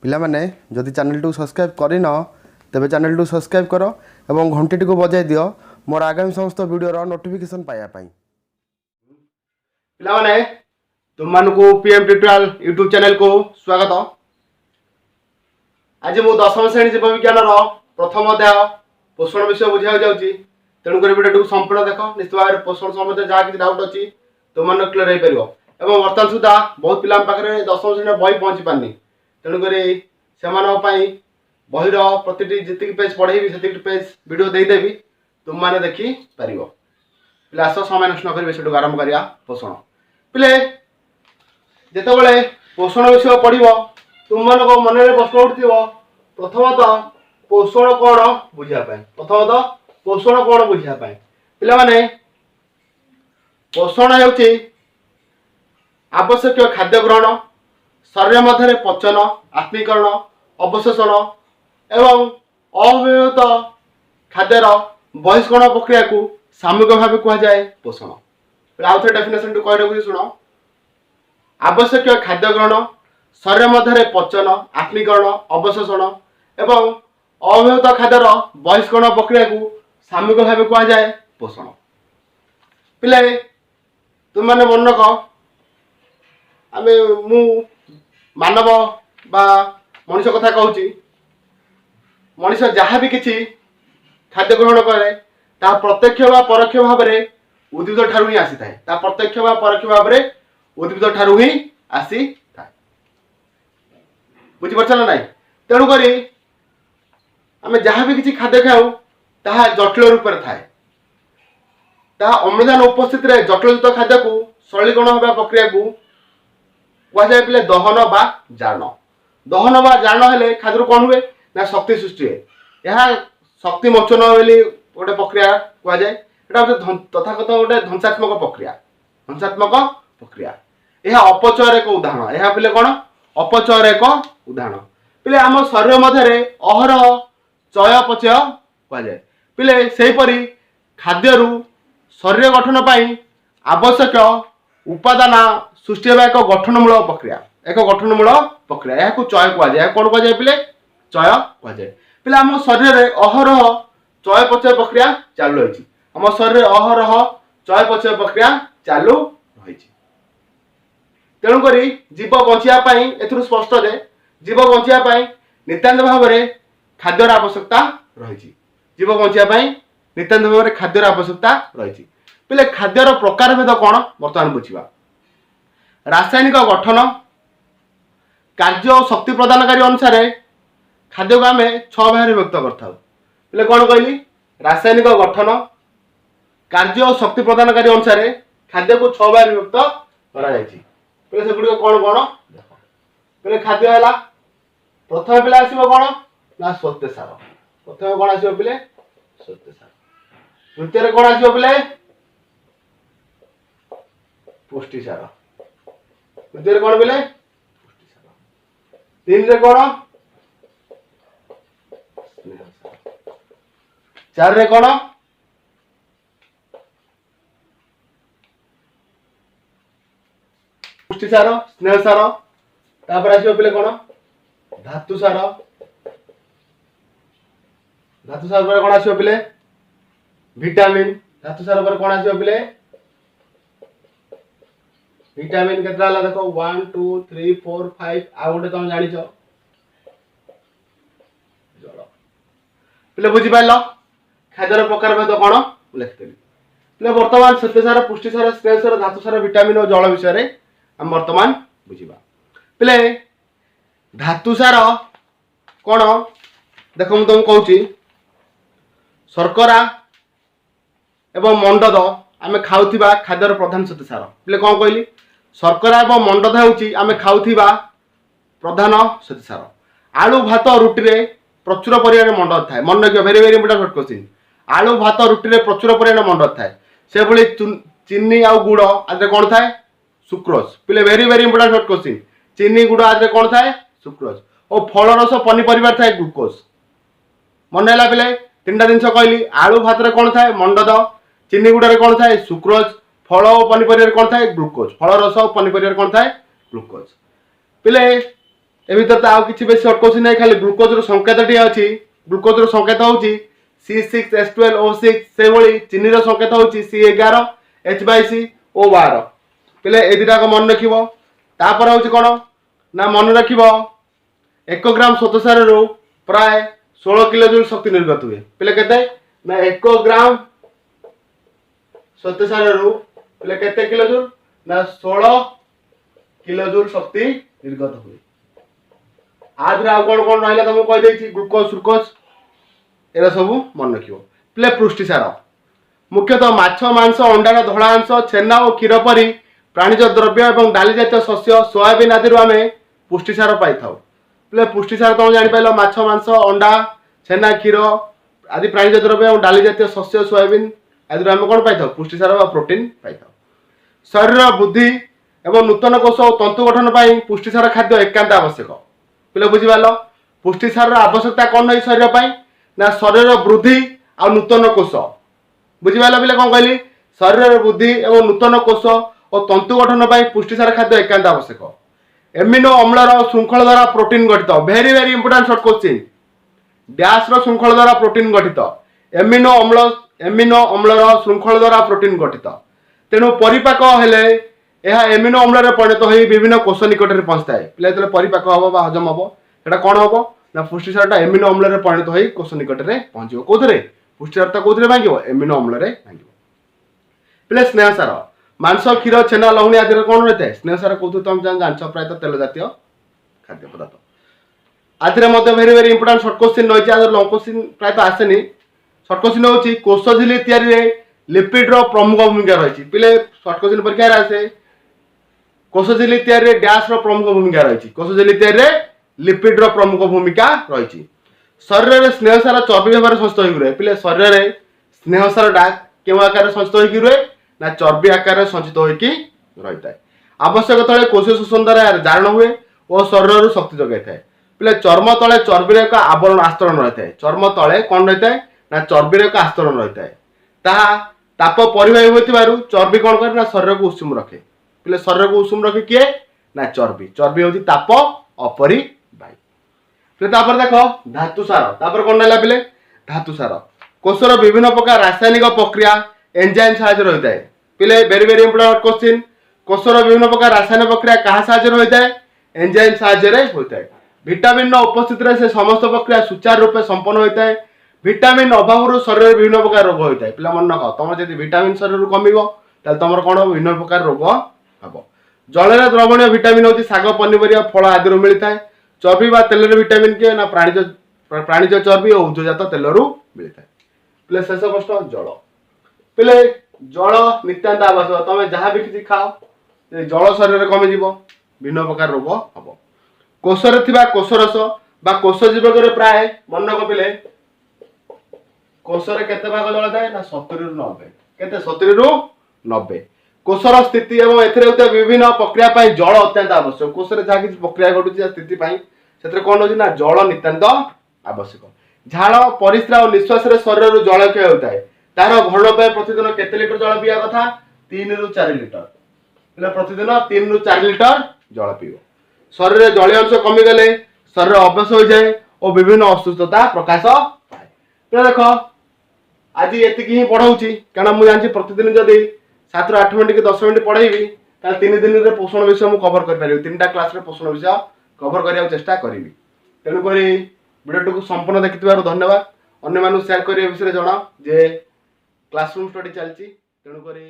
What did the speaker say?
पिला माने जदि चैनल टू सब्सक्राइब करिन तेबे चैनल टू सब्सक्राइब करो एवं घंटी को बजाय दियो मोर आगामी समस्त वीडियो नोटिफिकेशन पाया पाई। पिला माने तुम मानकु पीएम ट्यूटोरियल यूट्यूब चैनल को स्वागत। आज मु 10वीं श्रेणी जीव विज्ञान प्रथम अध्याय पोषण विषय बुझा जाउची। तेणु कर वीडियो संपूर्ण देख निश्चित भाव पोषण संबंधी जहाँ किसी डाउट अच्छी तुम मन क्लियर हो पार। एवं वर्तमान सुधा बहुत पिला पाखे 10वीं श्रेणी बही पहुँची पारनी। तेणुक से बहीर प्रति जी पेज पढ़ेबी से पेज वीडियो देदेवी तुम मैंने देखी पार। पे आस समय नष्ट करेंगे से आरंभ करा पोषण पे जिते पोषण विषय पढ़ तुम मान मन में प्रश्न उठो प्रथमतः पोषण कौन बुझापी प्रथमतः पोषण कौन बुझापी पे पोषण हो आवश्यक खाद्य ग्रहण शरीर मध्य पचन आत्मीकरण अवशोषण एवं अव्यवहित खाद्यर बहिष्करण प्रक्रिया को सामूहिक भाव कहुए पोषण। आउ थे डेफिनेशन कह शुण आवश्यक खाद्य ग्रहण शरीर मध्य पचन आत्मीकरण अवशोषण एवं अव्यवहित खाद्यर बहिष्करण प्रक्रिया को सामूहिक भाव कहुए पोषण। पिले तुम मैंने मन रख आम मु मानव बा मनुष्य कथा कहूँ मनुष्य जहाँ भी किसी खाद्य ग्रहण करे ता प्रत्यक्ष बा परोक्ष भाव में उद्भिद ठारू ही आसी था प्रत्यक्ष बा परोक्ष भाव में उद्भिद ठारू ही आसी था बुझीपार ना नाई। तेणुक आम जहाँ भी किसी खाद्य खाऊ ताहा जटिल रूप में थाए अम्लजान उपस्थित जटिल खाद्य को सरलीकरण होगा प्रक्रिया को कहुए पे दहन बा जारण हेले खाद्य कौन हुए ना शक्ति सृष्टि हुए यह शक्ति मोचन गोटे प्रक्रिया कहुए तथाकथ गोटे ध्वंसात्मक प्रक्रिया यह अपचयर एक उदाहरण यह पे कौन अपचयर एक उदाहरण पे आम शरीर मध्य अहरह चय पचय कहुए पे सेहीपरि खाद्य शरीर गठन पर आवश्यक उपादान सृष्टि होगा एक गठनमूलक प्रक्रिया यह चय कहुए कौन कहुए पे चय कहुए पे आम शरीर में अहरह चय पचय प्रक्रिया चालू रही आम शरीर अहरह चय पचय प्रक्रिया चालू रही। तेणुक जीव बचापी ए स्पष्ट जे जीव बचापी नितान्त भाव में खाद्यर आवश्यकता रही जीव बचापी नितान्त भाव में खाद्यर आवश्यकता रही। पे खाद्यर प्रकार भेद कौन बर्तमान बुझा रासायनिक गठन कार्य और शक्ति प्रदानकारी अनुसार खाद्य को आम 6 भाग विभक्त कर कौन कहली रासायनिक गठन कार्य और शक्ति प्रदानकारी अनुसार खाद्य को 6 भाग विभक्त कर कौन कौन पे खाद्य है प्रथम पे आसो कौन ना श्वेतसार प्रथम कौन आसो पे श्वेतसार द्वितीय कौन आसो पे पुष्टिसार तृतीय कौन बोले तीन रे कौन चार रे कौन पुष्टिसार स्नेहसार तापर आसो पे कौन धातुसार पर कौन आसो पे विटामिन धातुसार पर कौन आसो पे विटामिन के देखो 1 2 3 4 5 आ गोटे तुम जान जल पे बुझीपार खाद्यर प्रकार भेद कौन लिखिदेवी पे बर्तमान श्वेतसार पुष्टिसार स्नेहसार धातुसार विटामिन और जल विषय आम बर्तमान बुझा पे धातुसार कौन देख मुझे तुमको कहूँ शर्करा एवं मंडद आम खाऊा खाद्यर प्रधान श्वेतसार पे कौन कहली शर्करा और मंडद होमें खाऊा प्रधान श्वेतसार आलू भात रुटी रे प्रचुर परिमाण मंडद थाए मन रखिए भेरी भेरी इंपोर्टेंट शॉर्ट क्वेश्चन आलू भात रुटी रे प्रचुर परिमाण मंडद थाए से भली चीनी आउ गुड़ आदि कौन थाए सुक्रोज पे भेरी भेरी इंपोर्टेंट शॉर्ट क्वेश्चन चीनी गुड़ आदि कौन थाए सुक्रोज और फल रस पनीपरिया थाए ग्लूकोज मन है पे 3टा जिन कहली आलू भात रे कौन थाए मंडद चीनी गुड़ कौन थाए सुक्रोज फल पनीपरिया कौन थाए ग्लूकोज फल रस पनीपरिया कौन थाए ग्लूकोज पे ए भीतर तो आउ किछि बेसी शॉर्ट क्वेश्चन नै खाली ग्लूकोज रो संकेतटी अछि ग्लूकोज रो संकेत होउची C6H12O6 से भली चीनी रो संकेत होउची C11 H22O12 पिले ए दिटा को मन रखिबो तापर होउची कोन ना मन रखिबो 1 ग्राम श्वेतसार रो प्राय 16 किलो जूल शक्ति निर्गत हुए पिले केते ना 1 ग्राम श्वेतसार रो पिले केते किलो जूल ना 16 किलो जूल शक्ति निर्गत हुए आद्रा कोन कोन रहला तुम कह देछि ग्लूकोज सुक्रोज एरा सब मन रखिबो पिले पुष्टिसार मुख्यतः माछ मांस अंडार धड़ा अंश छेना और क्षीर परी प्राणीज द्रव्य और डाली जातीय शस्य सोयाबीन आदि आमे पुष्टिसार पाई थाउ पिले पुष्टिसार तुम जानि पाइलो माछ मांस अंडा छेना क्षीर आदि प्राणीज द्रव्य और डाली जातीय शस्य सोयाबीन आदि आमे कोन पाई थाउ पुष्टिसार वा प्रोटीन पाई थाउ शरीर बुद्धि एवं नूतन कोष और तंतु गठन पाई पुष्टिसार खाद्य एकांत आवश्यक पिले बुझी पालो पुष्टिसार आवश्यकता कौन नहीं शरीर पाई ना शरीर वृद्धि और नूतन कोष बुझी पालो पिले कौन कहली शरीर वृद्धि एवं नूतन कोष और तंतु गठन पाई पुष्टिसार खाद्य एकांत आवश्यक एमिनो अम्लर श्रृंखल द्वारा प्रोटीन गठित very very important short question dash रो श्रृंखल द्वारा प्रोटीन गठित एमिनो अम्लर श्रृंखल द्वारा प्रोटीन गठित तेणु परिपाक हेले यह एमिनो अम्ल परिणत हो विभिन्न कोष निकट में पहुंचता है पिला जो परिपाक हम हजम हम एटा कौन हम ना पुष्टिसार एमिनो अम्ल परिणत हो कोष निकट में पहुंचो कौन पुष्टिसार कौन भांग एमिनो अम्ल भांग पिले स्नेहसार मांस क्षीर छेना लहुणी आदि कौन रहता है स्नेहसार कौन तुम जानछ प्रायतः तेल जातीय खाद्य पदार्थ आदि very very important short question रही है लंग क्वेश्चन प्रायतः आसेनी शॉर्ट क्वेश्चन होची कोष झिल्ली तैयारी लिपिड रो प्रमुख भूमिका रही पिले शॉर्ट क्वेश्चन परीक्षा आसे कोष झिल्ली तैयारी डैश रो प्रमुख भूमिका रही कोष झिल्ली तैयारी लिपिड रो प्रमुख भूमिका रही शरीर में स्नेहसार चर्बी भाव संचित हो रहे पिले शरीर में स्नेहसार डा क्यों आकार संचित हो रहे ना चर्बी आकार संचित हो रही है आवश्यक तले कोष शोषण द्वारा जारण हुए और शरीर शक्ति जगाई था पिले चर्म तले चर्बी एक आवरण आस्तरण रही है चर्म तले कौन रही है ना चर्बी एक आस्तरण रही है ताप परिवाही होती चर्बी कौन करे ना शरीर को उषुम रखे पिले शरीर को उषुम रखे किए ना चर्बी चर्बी होती ताप अपरिवाही पिले तापर देख धातुसार तापर कौन रहा पिले धातुसार कोषर विभिन्न प्रकार रासायनिक प्रक्रिया एंजाइम साहाय्य रही है पिले वेरी वेरी इंपोर्टेंट क्वेश्चन कोषर विभिन्न प्रकार रासायनिक प्रक्रिया क्या साहाय्य रही है एंजाइम साहाय्य होता है विटामिन उपस्थित से समस्त प्रक्रिया सुचारू रूप संपन्न होता है विटामिन अभाव शरीर विभिन्न प्रकार रोग होता है पिला मन रख तुम जब विटामिन शरीर कमिबो ताल तुम कौन हम विभिन्न प्रकार रोग हम जल द्रवणीय विटामिन होती साग पनीपरिया फल आदि मिलता है चर्बी व तेल विटामिन के ना प्राणीज चर्बी और उद्योजात तेल मिलता है पिले शेष प्रश्न जल पिले जल नित्यान्त आवश्यक तुम जहाँ भी किसी खाओ जल शरीर कमिज विभिन्न प्रकार रोग हम कोषर कोषरस कोष जीवक प्राय मन रख पिले कोषर केते भाग जल थाए ना 70 रु 90 केते 70 रु 90 कोषर स्थिति एवं एथिरे विभिन्न प्रक्रिया पाई जल अत्यंत आवश्यक कोषरे जहाँ किसी प्रक्रिया घटुची स्थिति पाई सेतरे कोन होची ना जल नितांत आवश्यक झाड़ परिस्रा और निश्वास रे शरीर रु जल क्षय होता है तार भरण पे प्रतिदिन केते लिटर जल पिया कथा 3 रु 4 लिटर એટલે प्रतिदिन 3 रु 4 लिटर जल पियो शरीर रे जलीय अंश कमी गले शरीर अभ्यास हो जाए और विभिन्न असुस्थता प्रकाश पाए देख आज एति ही पढ़ाऊँगी कारण मुझे जानছি प्रतिदिन जदि 7 ରୁ 8 मिनट कि 10 मिनट पढ़ेबी ताल 3 दिन रे पोषण विषय मु कवर कर पारिबी 3टा क्लास रे पोषण विषय कवर करिया चेष्टा करिवि तेनु करी वीडियो को संपूर्ण देखिथिबारु धन्यवाद अन्य मानु शेयर करिया विषय जणा जे क्लासरूम स्टडी चलची तेनु करी